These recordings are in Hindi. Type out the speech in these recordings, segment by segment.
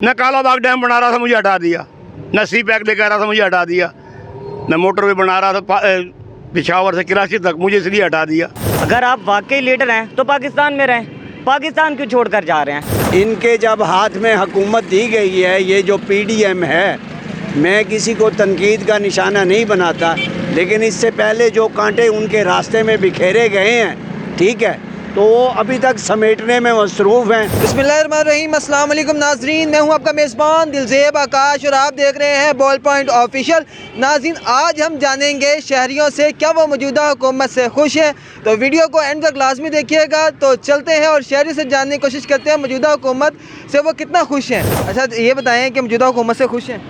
न कालाबाग डैम बना रहा था मुझे हटा दिया, न सी पैक लेकर आ रहा था मुझे हटा दिया, न मोटरवे बना रहा था पिशावर से कराची तक, मुझे इसलिए हटा दिया। अगर आप वाकई लीडर हैं तो पाकिस्तान में रहें, पाकिस्तान क्यों छोड़ कर जा रहे हैं? इनके जब हाथ में हुकूमत दी गई है, ये जो PDM है, मैं किसी को तनकीद का निशाना नहीं बनाता, लेकिन इससे पहले जो कांटे उनके रास्ते में बिखेरे गए हैं, ठीक है, तो वो अभी तक समेटने में मसरूफ़ हैं। बिस्मिल्लाहिर्रहमानिर्रहीम, अस्सलाम वालेकुम नाज़रीन, मैं हूं आपका मेज़बान दिलज़ेब आकाश और आप देख रहे हैं बॉल पॉइंट ऑफिशियल। नाज़रीन, आज हम जानेंगे शहरियों से क्या वो मौजूदा हुकूमत से खुश हैं, तो वीडियो को एंड तक लाजमी देखिएगा। तो चलते हैं और शहरी से जानने की कोशिश करते हैं मौजूदा हुकूमत से वो कितना खुश हैं। अच्छा, ये बताएँ कि मौजूदा हुकूमत से खुश हैं?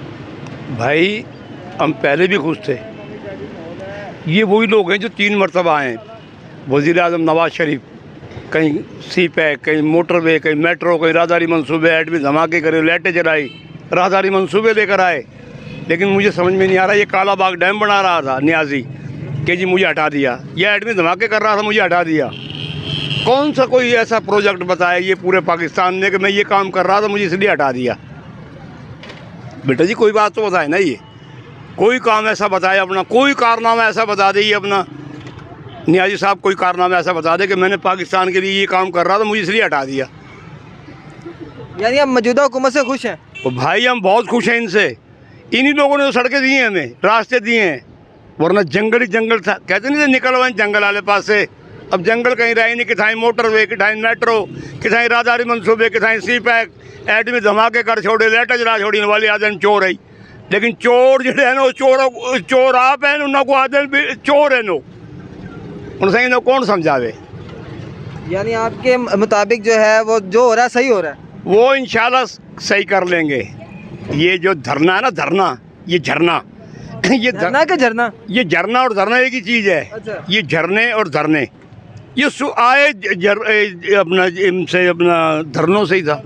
भाई हम पहले भी खुश थे, ये वही लोग हैं जो 3 मरतबा आए। वज़ीर आज़म नवाज़ शरीफ कहीं सी पैक, कहीं मोटरवे, कहीं मेट्रो, कहीं राहदारी मनसूबे, एडमी धमाके करे, लाइटें जलाई, राहदारी मनसूबे लेकर आए, लेकिन मुझे समझ में नहीं आ रहा। ये कालाबाग डैम बना रहा था नियाजी कि जी मुझे हटा दिया, यह एडमी धमाके कर रहा था मुझे हटा दिया। कौन सा कोई ऐसा प्रोजेक्ट बताया ये पूरे पाकिस्तान ने कि मैं ये काम कर रहा था मुझे इसलिए हटा दिया? बेटा जी कोई बात तो बताए ना, ये कोई काम ऐसा बताए अपना, कोई कारनामा ऐसा बता दे, ये अपना नियाजी साहब कोई कारनामा ऐसा बता दे कि मैंने पाकिस्तान के लिए ये काम कर रहा था मुझे इसलिए हटा दिया। यानी आप मौजूदा हुकूमत से खुश हैं? तो भाई हम बहुत खुश हैं इनसे, इन्हीं लोगों ने तो सड़कें दी हैं, हमें रास्ते दिए हैं, वरना जंगल ही जंगल था। कहते नहीं थे निकल हुए जंगल वाले पास से, अब जंगल कहीं रहे नहीं। किथाई मोटरवे, किथाई मेट्रो, किथाई राहदारी मनसूबे, किथाई सी पैक, एडमी धमाके कर छोड़े, लाइटें जला छोड़ी, वाली आदमी चोर है। लेकिन चोर जो है ना, चोर आप हैं, उनको आदमी चोर है नो, उनसे इन्हें कौन समझावे। यानी आपके मुताबिक जो है वो जो हो रहा है सही हो रहा है? वो इंशाल्लाह सही कर लेंगे। ये जो धरना है ना, धरना, ये झरना, ये झरना के झरना, ये झरना और धरना एक ही चीज़ है। अच्छा। ये झरने और धरने, ये आए अपना इनसे, अपना धरनों से ही था।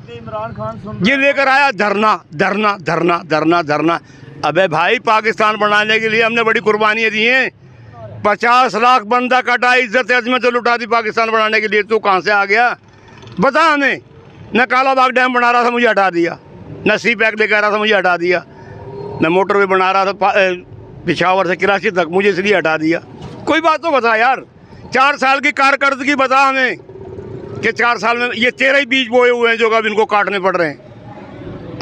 ये लेकर आया धरना धरना धरना धरना धरना। अबे भाई, पाकिस्तान बनाने के लिए हमने बड़ी कुर्बानियाँ दी हैं, 50 लाख बंदा कटा, इज्जत अजमत लुटा दी पाकिस्तान बनाने के लिए। तू कहाँ से आ गया बता हमें? न कालाबाग डैम बना रहा था मुझे हटा दिया, न सी पैक लेकर आ रहा था मुझे हटा दिया, न मोटरवे बना रहा था पिशावर से कराची तक, मुझे इसलिए हटा दिया। कोई बात तो बता यार, 4 साल की कारकर्दगी बता हमें कि 4 साल में ये 13 ही बीज बोए हुए हैं जो अब इनको काटने पड़ रहे हैं।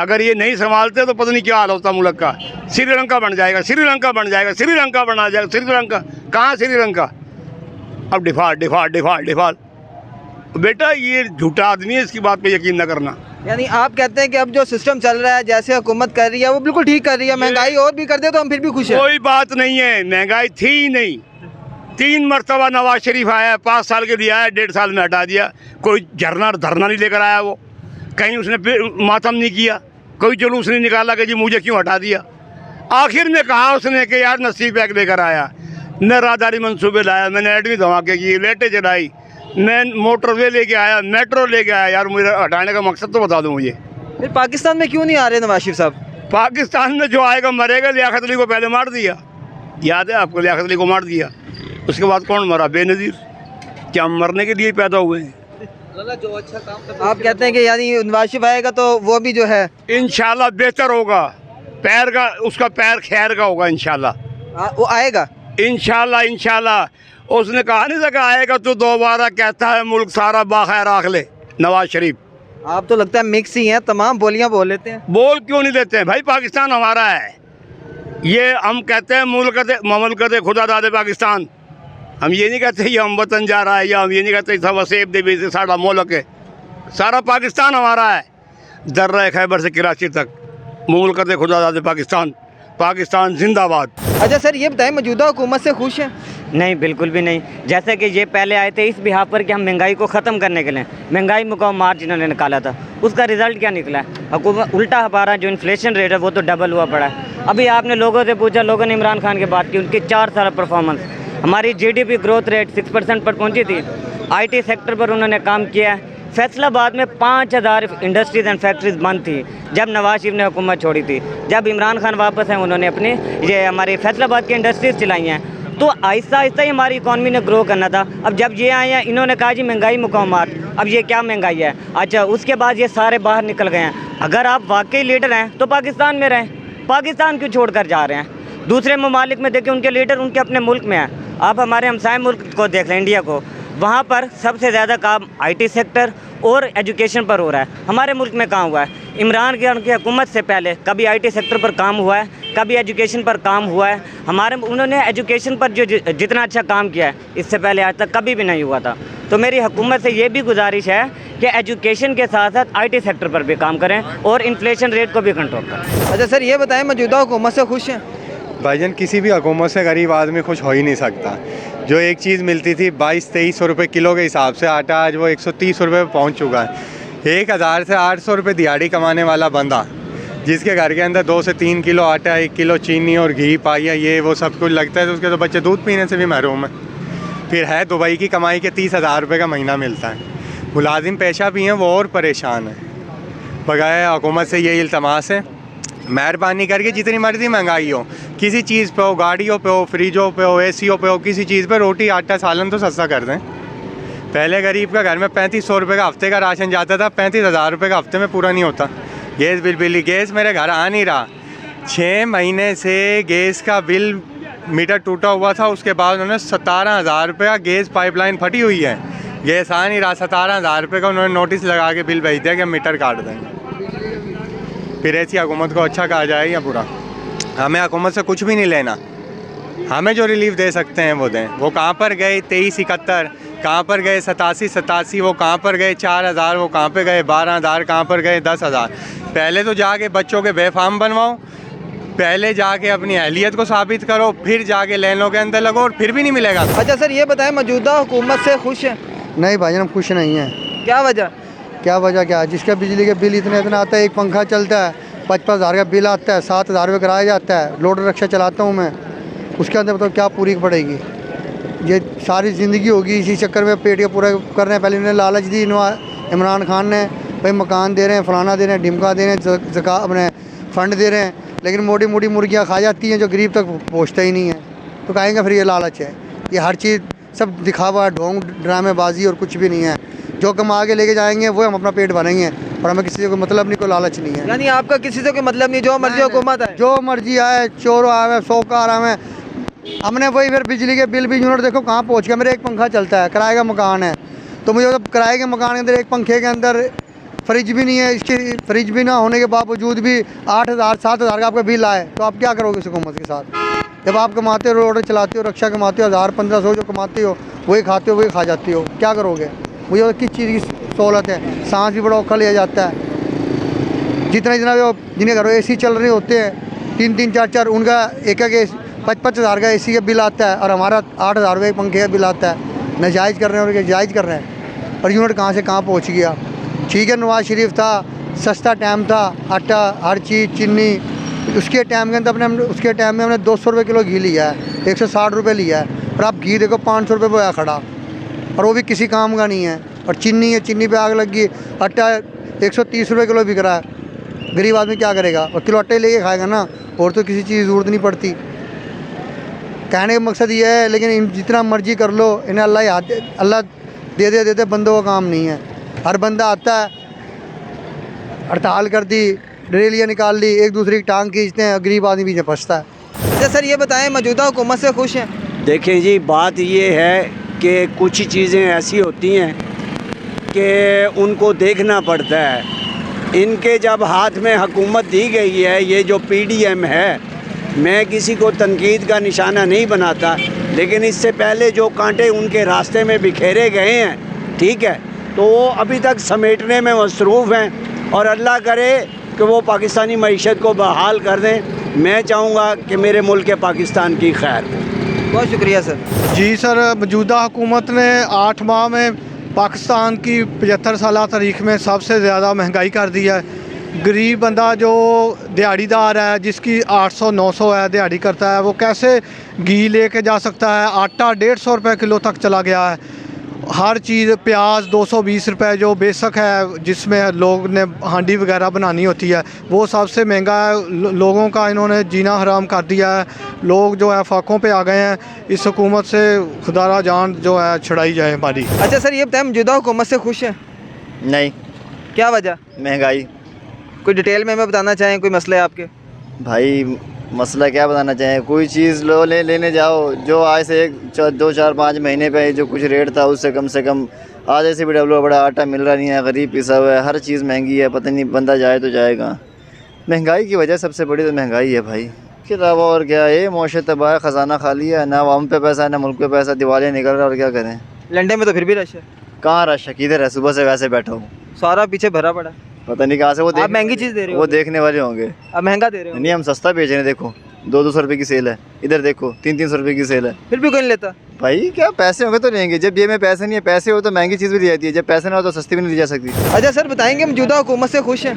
अगर ये नहीं संभालते तो पता नहीं क्या हाल होता मुल्क का। श्रीलंका बन जाएगा, श्रीलंका बन जाएगा, श्रीलंका बना जाएगा, श्रीलंका कहाँ श्रीलंका? अब डिफॉल्ट डिफॉल्ट डिफॉल्ट डिफॉल्ट। बेटा ये झूठा आदमी है, इसकी बात पे यकीन न करना। यानी आप कहते हैं कि अब जो सिस्टम चल रहा है, जैसे हुकूमत कर रही है, वो बिल्कुल ठीक कर रही है, महंगाई और भी कर दे तो हम फिर भी खुश हैं। कोई बात नहीं है, महंगाई थी ही नहीं। 3 मरतबा नवाज शरीफ आया, 5 साल के लिए आया, 1.5 साल में हटा दिया। कोई झरना धरना नहीं लेकर आया, वो कहीं उसने मातम नहीं किया, कोई जुलूस नहीं निकाला कि जी मुझे क्यों हटा दिया। आखिर में कहा उसने कि यार नसीब पैक लेकर आया, न राहदारी मनसूबे लाया, मैंने एडमी धमाके किए, लाइटें जलाई, मैं मोटरवे लेके आया, मेट्रो लेके आया। यार मुझे हटाने का मकसद तो बता दो मुझे। फिर पाकिस्तान में क्यों नहीं आ रहे नवाज शरीफ साहब? पाकिस्तान में जो आएगा मरेगा। लियाकत अली को पहले मार दिया, याद है आपको? लियाकत अली को मार दिया, उसके बाद कौन मरा? बेनज़ीर। क्या हम मरने के लिए पैदा हुए हैं? जो अच्छा काम आप कहते हैं कि यानी नवाज शरीफ आएगा तो वो भी जो है इंशाल्लाह बेहतर होगा, पैर का उसका पैर खैर का होगा इंशाल्लाह। वो आएगा इंशाल्लाह इंशाल्लाह। उसने कहा नहीं था कि आएगा तो दोबारा कहता है मुल्क सारा बाखैर आख ले। नवाज शरीफ आप तो लगता है मिक्स ही हैं, तमाम बोलियां बोल लेते हैं। बोल क्यों नहीं लेते हैं भाई? पाकिस्तान हमारा है, ये हम कहते हैं मुल्क खुदा दादे पाकिस्तान। हम ये नहीं कहते ये हम वतन जा रहा है, या हम ये नहीं कहते सब वसेब दे से सारा मुल्क है। सारा पाकिस्तान हमारा है, दर्रा खैबर से कराची तक मुल्क खुदा दादे पाकिस्तान। पाकिस्तान जिंदाबाद। अच्छा सर, ये बताएं मौजूदा हुकूमत से खुश हैं? नहीं, बिल्कुल भी नहीं। जैसे कि ये पहले आए थे इस बिहाफ पर कि हम महंगाई को ख़त्म करने के लिए, महंगाई मुकाम मार्च जिन्होंने निकाला था, उसका रिजल्ट क्या निकला है? हुकूमत उल्टा हमारा जो इन्फ्लेशन रेट है वो तो डबल हुआ पड़ा है। अभी आपने लोगों से पूछा, लोगों ने इमरान खान की बात की, उनकी 4 साल परफॉर्मेंस, हमारी GDP ग्रोथ रेट 6% पर पहुँची थी। IT सेक्टर पर उन्होंने काम किया है। फैसलाबाद में 5000 इंडस्ट्रीज़ एंड फैक्ट्रीज बंद थी जब नवाज शरीफ ने हुकूमत छोड़ी थी। जब इमरान खान वापस हैं, उन्होंने अपनी ये हमारी फैसलाबाद की इंडस्ट्रीज़ चलाई हैं तो आहिस्ता आहिस्ता ही हमारी इकॉनमी ने ग्रो करना था। अब जब ये आए हैं, इन्होंने कहा जी महंगाई मुकामात, अब ये क्या महंगाई है। अच्छा, उसके बाद ये सारे बाहर निकल गए हैं। अगर आप वाकई लीडर हैं तो पाकिस्तान में रहें, पाकिस्तान क्यों छोड़ कर जा रहे हैं। दूसरे ममालिक में देखें, उनके लीडर उनके अपने मुल्क में हैं। आप हमारे हमसाय मुल्क को देख लें, इंडिया को, वहाँ पर सबसे ज़्यादा काम IT सेक्टर और एजुकेशन पर हो रहा है। हमारे मुल्क में कहाँ हुआ है। इमरान खान की हुकूमत से पहले कभी IT सेक्टर पर काम हुआ है, कभी एजुकेशन पर काम हुआ है। उन्होंने एजुकेशन पर जो जितना अच्छा काम किया है, इससे पहले आज तक कभी भी नहीं हुआ था। तो मेरी हुकूमत से ये भी गुजारिश है कि एजुकेशन के साथ साथ IT सेक्टर पर भी काम करें और इन्फ्लेशन रेट को भी कंट्रोल करें। अच्छा सर, ये बताएं, मौजूदा हुकूमत से खुश हैं? भाईजान, किसी भी हुकूमत से गरीब आदमी खुश हो ही नहीं सकता। जो एक चीज़ मिलती थी 2200-2300 रुपये किलो के हिसाब से आटा, आज वो 130 रुपये पे पहुँच चुका है। 1000 से 800 रुपये दिहाड़ी कमाने वाला बंदा, जिसके घर के अंदर 2 से 3 किलो आटा, 1 किलो चीनी और घी पाइया, ये वो सब कुछ लगता है, तो उसके तो बच्चे दूध पीने से भी महरूम है। फिर है दुबई की कमाई के 30,000 रुपये का महीना मिलता है। मुलाजिम पेशा भी हैं, वो और परेशान है। बगैर हुकूमत से ये इल्तमास है, मेहरबानी करके जितनी मर्ज़ी महंगाई हो, किसी चीज़ पे हो, गाड़ियों पे हो, फ्रिजों पे हो, ACओ पे हो, किसी चीज़ पे रोटी आटा सालन तो सस्ता कर दें। पहले गरीब का घर में 3500 रुपये का हफ्ते का राशन जाता था, 35,000 रुपये का हफ्ते में पूरा नहीं होता। गैस बिल गैस मेरे घर आ नहीं रहा। 6 महीने से गैस का बिल मीटर टूटा हुआ था, उसके बाद उन्होंने 17,000 रुपये का गैस पाइपलाइन फटी हुई है, गैस आ नहीं रहा। 17,000 रुपये का उन्होंने नोटिस लगा के बिल भेज दिया कि हम मीटर काट देंगे। फिर ऐसी हुकूमत को अच्छा कहा जाए या बुरा? हमें हुकूमत से कुछ भी नहीं लेना। हमें जो रिलीफ दे सकते हैं वो दें। वो कहाँ पर गए 2371, कहाँ पर गए 8787, वो कहाँ पर गए 4000, वो कहाँ पर गए 12,000, कहाँ पर गए 10,000। पहले तो जाके बच्चों के बेफाम बनवाओ, पहले जाके अपनी अहलियत को साबित करो, फिर जाके लाइनों के अंदर लगो, और फिर भी नहीं मिलेगा। अच्छा सर, ये बताएं, मौजूदा हुकूमत से खुश हैं? नहीं भाईजान, हम खुश नहीं हैं। क्या वजह? क्या, जिसका बिजली के बिल इतना आता है, एक पंखा चलता है 55,000 का बिल आता है, 7,000 रुपये कराया जाता है। लोड रिक्शा चलाता हूँ मैं, उसके अंदर बताओ क्या पूरी पड़ेगी। ये सारी ज़िंदगी होगी इसी चक्कर में पेट का पूरा करने। पहले इन्होंने लालच दी इमरान खान ने, भाई मकान दे रहे हैं, फलाना दे रहे हैं, ढिमका दे रहे हैं, ज़का अपने फ़ंड दे रहे हैं, लेकिन मोटी मोटी मुर्गियाँ खा जाती हैं जो गरीब तक पहुँचता ही नहीं है। तो कहेंगे फिर ये लालच है। ये हर चीज़ सब दिखावा, ढोंग, ड्रामेबाजी और कुछ भी नहीं है। जो कमा के लेके जाएंगे वो हम अपना पेट भरेंगे, और हमें किसी से कोई मतलब नहीं, कोई लालच नहीं है। यानी आपका किसी से कोई मतलब नहीं, जो मर्जी हुकूमत है, जो मर्जी आए, चोर आए, सौकार आए। हमने वही फिर बिजली के बिल भी यूनिट देखो कहाँ पहुँच गया। मेरे एक पंखा चलता है, किराए का मकान है, तो मुझे किराए के मकान के अंदर एक पंखे के अंदर फ्रिज भी नहीं है। इसके फ्रिज भी ना होने के बावजूद भी 8,000 7,000 का आपका बिल आए, तो आप क्या करोगे इस हुकूमत के साथ? जब आप कमाते हो, रोड चलाते हो, रक्षा कमाते हो, 1000-1500 जो कमाते हो वही खाते हो, वही खा जाती हो, क्या करोगे? मुझे तो किस चीज़ की सहूलत है? सांस भी बड़ा औखा लिया जाता है। जितना जिनके घरों AC चल रहे होते हैं 3-3 4-4, उनका एक 5,000 का AC का बिल आता है, और हमारा 8,000 रुपये पंखे का बिल आता है। नाजायज़ कर रहे हैं और जायज़ कर रहे हैं। और यूनिट कहाँ से कहाँ पहुँच गया। ठीक है, नवाज शरीफ था, सस्ता टाइम था, आटा, हर चीज़, चीनी, उसके टाइम के अंदर उसके टाइम में हमने 200 रुपये किलो घी लिया है, 160 रुपये लिया है। और आप घी देखो 500 रुपये पे खड़ा, और वो भी किसी काम का नहीं है। और चीनी है, चीनी पे आग लग गई। आटा 130 रुपये किलो बिक रहा है। गरीब आदमी क्या करेगा? और किलो आटे लेके खाएगा ना, और तो किसी चीज़ ज़रूरत नहीं पड़ती। कहने का मकसद ये है, लेकिन जितना मर्जी कर लो, इन्हें अल्लाह दे दे बंदों का काम नहीं है। हर बंदा आता है, हड़ताल कर दी, रैलियाँ निकाल ली, एक दूसरे की टांग खींचते हैं, गरीब आदमी पीछे फंसता है। अच्छा सर, ये बताएं, मौजूदा हुकूमत से खुश हैं? देखें जी, बात ये है कि कुछ चीज़ें ऐसी होती हैं कि उनको देखना पड़ता है। इनके जब हाथ में हुकूमत दी गई है, ये जो PDM है, मैं किसी को तनकीद का निशाना नहीं बनाता, लेकिन इससे पहले जो कांटे उनके रास्ते में बिखेरे गए हैं, ठीक है, तो वो अभी तक समेटने में मसरूफ़ हैं। और अल्लाह करे कि वो पाकिस्तानी मईशत को बहाल कर दें। मैं चाहूँगा कि मेरे मुल्क पाकिस्तान की खैर। बहुत शुक्रिया सर। जी सर, मौजूदा हुकूमत ने 8 माह में पाकिस्तान की 75 साल तारीख में सबसे ज़्यादा महंगाई कर दी है। गरीब बंदा जो दिहाड़ीदार है, जिसकी 800-900 है दिहाड़ी करता है, वो कैसे घी लेके जा सकता है? आटा 150 रुपये किलो तक चला गया है। हर चीज़ प्याज 220 रुपए जो बेसिक है, जिसमें लोग ने हांडी वगैरह बनानी होती है, वो सबसे महंगा है। लोगों का इन्होंने जीना हराम कर दिया है। लोग जो है फाकों पे आ गए हैं। इस हुकूमत से खुदारा जान जो है छुड़ाई जाए हमारी। अच्छा सर, ये बताएं मौजूदा हुकूमत से खुश हैं? नहीं। क्या वजह? महंगाई। कोई डिटेल में हमें बताना चाहें, कोई मसले आपके? भाई मसला क्या बताना चाहें, कोई चीज़ लेने जाओ, जो आज से 2-4-5 महीने पे जो कुछ रेट था उससे कम आधे से भी डबल बड़ा आटा मिल रहा नहीं है, गरीब पिसा हुआ है, हर चीज़ महंगी है, पता नहीं बंदा जाए तो जाएगा। महंगाई की वजह सबसे बड़ी तो महंगाई है भाई, के अलावा और क्या है। मौशत तबाह, ख़जाना खाली है, ना आवाम पे पैसा है ना मुल्क पे पैसा, दिवालियाँ निकल रहा है और क्या करें। लंडे में तो फिर भी रश है। कहाँ रश है, किधर है? सुबह से वैसे बैठा हूँ, सारा पीछे भरा पड़ा। पता नहीं कहाँ से। वो आप महंगी चीज़ दे रहे हो, वो देखने वाले होंगे। अब महंगा दे रहे हो? नहीं, हम सस्ता बेच रहे हैं। देखो 200 रुपये की सेल है, इधर देखो 300 रुपये की सेल है, फिर भी कोई नहीं लेता। भाई क्या पैसे होंगे तो लेंगे। जब जेब में पैसे नहीं है, पैसे हो तो महंगी चीज़ भी दी जाती है, जब पैसे ना हो तो सस्ती भी नहीं दी जा सकती। अच्छा सर बताएंगे मौजूदा हुकूमत से खुश हैं?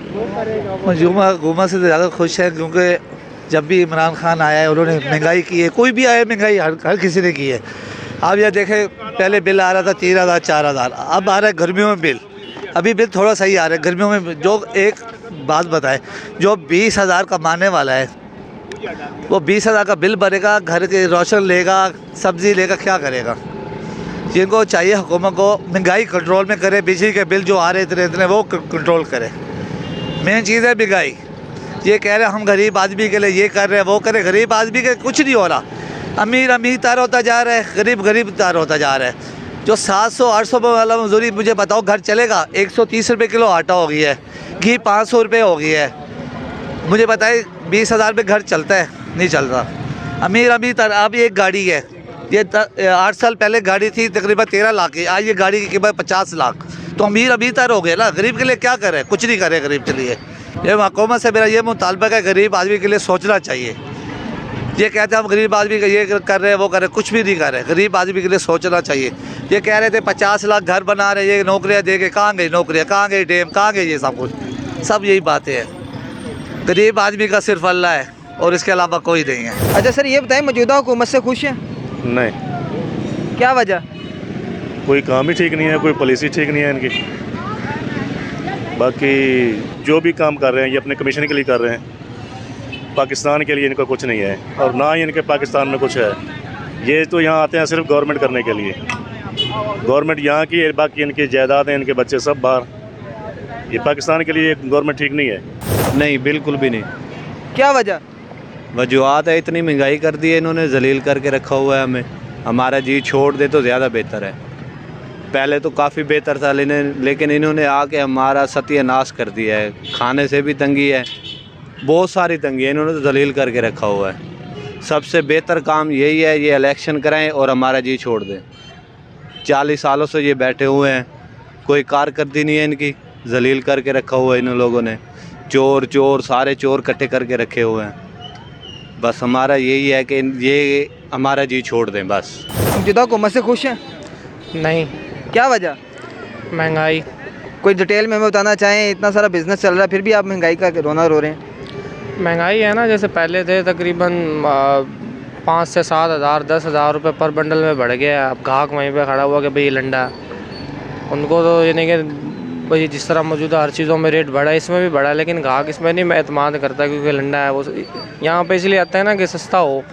मौजूदा हुकूमत से ज़्यादा खुश है, क्योंकि जब भी इमरान खान आया है उन्होंने महंगाई की है। कोई भी आया महंगाई हर किसी ने की है। आप यह देखें, पहले बिल आ रहा था 13,000 4,000, अब आ रहा है गर्मियों में बिल। अभी बिल थोड़ा सही आ रहा है गर्मियों में। जो एक बात बताएं, जो 20,000 कमाने वाला है वो 20,000 का बिल भरेगा, घर के रोशन लेगा, सब्ज़ी लेगा, क्या करेगा? जिनको चाहिए हुकूमत को महंगाई कंट्रोल में करे, बिजली के बिल जो आ रहे इतने वो कंट्रोल करे। मेन चीज़ है महंगाई। ये कह रहे हैं हम गरीब आदमी के लिए ये कर रहे हैं वो करे, गरीब आदमी के कुछ नहीं हो रहा। अमीर तार होता जा रहा है, गरीब तार होता जा रहा है। जो 700-800 वाला मजदूरी, मुझे बताओ घर चलेगा? 130 रुपये किलो आटा हो गया है, घी 500 रुपये हो गया है। मुझे बताए 20,000 में घर चलता है? नहीं चल रहा। अमीर तार। अब एक गाड़ी है, ये 8 साल पहले गाड़ी थी तकरीबन 13 लाख की, आज ये गाड़ी की कीमत 50 लाख। तो अमीर तार हो गए ना। गरीब के लिए क्या करे? कुछ नहीं करे गरीब के लिए। ये हुकूमत से मेरा ये मुतालबा है, गरीब आदमी के लिए सोचना चाहिए। ये कहते हैं हम गरीब आदमी का ये कर रहे हैं वो कर रहे हैं, कुछ भी नहीं कर रहे। गरीब आदमी के लिए सोचना चाहिए। ये कह रहे थे 50 लाख घर बना रहे, ये नौकरियाँ दे के, कहाँ गई नौकरियाँ, कहाँ गई डेम, कहाँ गई ये सब कुछ? सब यही बातें हैं। गरीब आदमी का सिर्फ अल्लाह है और इसके अलावा कोई नहीं है। अच्छा सर ये बताएं मौजूदा हुकूमत से खुश हैं? नहीं। क्या वजह? कोई काम ही ठीक नहीं है, कोई पॉलिसी ठीक नहीं है इनकी। बाकी जो भी काम कर रहे हैं ये अपने कमीशन के लिए कर रहे हैं, पाकिस्तान के लिए इनका कुछ नहीं है और ना ही इनके पाकिस्तान में कुछ है। ये तो यहाँ आते हैं सिर्फ गवर्नमेंट करने के लिए। गवर्नमेंट यहाँ की है, बाकी इनकी जायदादें, इनके बच्चे सब बाहर। ये पाकिस्तान के लिए गवर्नमेंट ठीक नहीं है। नहीं, बिल्कुल भी नहीं। क्या वजह? वजूहत है, इतनी महंगाई कर दी है इन्होंने, जलील करके रखा हुआ है हमें। हमारा जी छोड़ दे तो ज़्यादा बेहतर है। पहले तो काफ़ी बेहतर था, लेकिन इन्होंने आके हमारा सत्यानाश कर दिया है। खाने से भी तंगी है, बहुत सारी तंगी है, इन्होंने तो जलील करके रखा हुआ है। सबसे बेहतर काम यही है, ये इलेक्शन कराएं और हमारा जी छोड़ दें। 40 सालों से ये बैठे हुए हैं, कोई कारकर्दगी नहीं है इनकी, जलील करके रखा हुआ है इन लोगों ने। चोर सारे चोर इकट्ठे करके रखे हुए हैं। बस हमारा यही है कि ये हमारा जी छोड़ दें बस। मौजूदा हुकूमत से खुश हैं? नहीं। क्या वजह? महंगाई। कोई डिटेल में हमें बताना चाहें? इतना सारा बिजनेस चल रहा है फिर भी आप महंगाई का रोना रो रहे हैं। महंगाई है ना, जैसे पहले थे तकरीबन 5 से 7 हज़ार 10 हज़ार रुपये पर बंडल में बढ़ गया। अब ग्राहक वहीं पे खड़ा हुआ कि भाई लंडा, उनको तो यानी कि भाई जिस तरह मौजूदा हर चीज़ों में रेट बढ़ा है इसमें भी बढ़ा है, लेकिन ग्राहक इसमें नहीं एतमाद करता क्योंकि लंडा है। वो यहाँ पे इसलिए आता है ना कि सस्ता हो,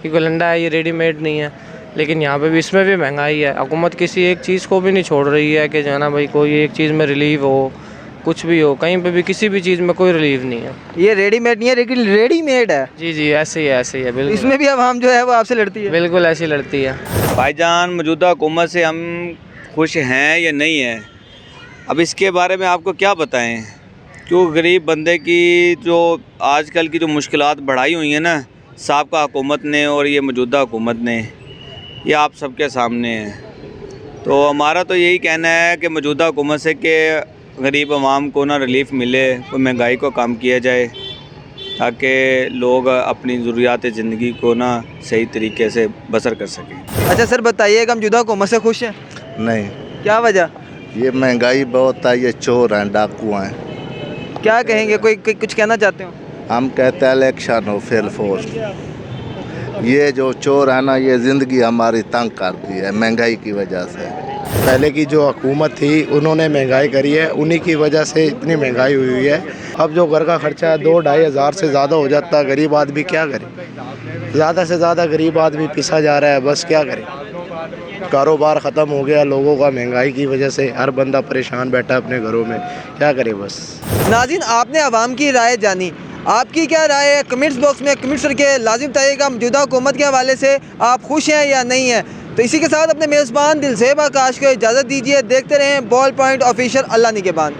क्योंकि लंडा है, ये रेडीमेड नहीं है। लेकिन यहाँ पे भी इसमें भी महंगाई है। हुकूमत किसी एक चीज़ को भी नहीं छोड़ रही है कि जो है ना भाई कोई एक चीज़ में रिलीव हो, कुछ भी हो, कहीं पे भी किसी भी चीज़ में कोई रिलीव नहीं है। ये रेडीमेड नहीं है, लेकिन रेडीमेड है। जी ऐसे ही है बिल्कुल। इसमें भी आवाम जो है वो आपसे लड़ती है। बिल्कुल ऐसी लड़ती है। भाईजान मौजूदा हुकूमत से हम खुश हैं या नहीं हैं, अब इसके बारे में आपको क्या बताएं। क्यों गरीब बंदे की जो आजकल की जो मुश्किलात बढ़ाई हुई हैं ना साबका हुकूमत ने और ये मौजूदा हुकूमत ने, ये आप सबके सामने है। तो हमारा तो यही कहना है कि मौजूदा हुकूमत से कि गरीब आवाम को ना रिलीफ मिले, कोई महंगाई को कम किया जाए ताकि लोग अपनी ज़रूरियात ज़िंदगी को ना सही तरीके से बसर कर सकें। अच्छा सर बताइएगा मौजूदा हुकूमत से खुश हैं? नहीं। क्या वजह? ये महंगाई बहुत है, ये चोर हैं, डाकू हैं। क्या कहेंगे, कोई कुछ कहना चाहते हो? हम कहते हैं इलेक्शन हो फिर फोर्स। ये जो चोर है ना, ये ज़िंदगी हमारी तंग कर दी है महंगाई की वजह से। पहले की जो हुकूमत थी उन्होंने महंगाई करी है, उन्हीं की वजह से इतनी महंगाई हुई है। अब जो घर का खर्चा है 2-2.5 हज़ार से ज़्यादा हो जाता है, गरीब आदमी क्या करे? ज़्यादा से ज़्यादा गरीब आदमी पिसा जा रहा है, बस क्या करे? कारोबार ख़त्म हो गया लोगों का महंगाई की वजह से, हर बंदा परेशान बैठा है अपने घरों में, क्या करे बस। नाज़रीन, आपने आवाम की राय जानी, आपकी क्या राय है कमेंट्स बॉक्स में कमेंट्स करके लाजिम बताइएगा। मौजूदा हुकूमत के हवाले से आप खुश हैं या नहीं हैं? तो इसी के साथ अपने मेज़बान दिलज़ेब आकाश को इजाज़त दीजिए। देखते रहें बॉल पॉइंट ऑफिशियल। अल्लाह निगहबान।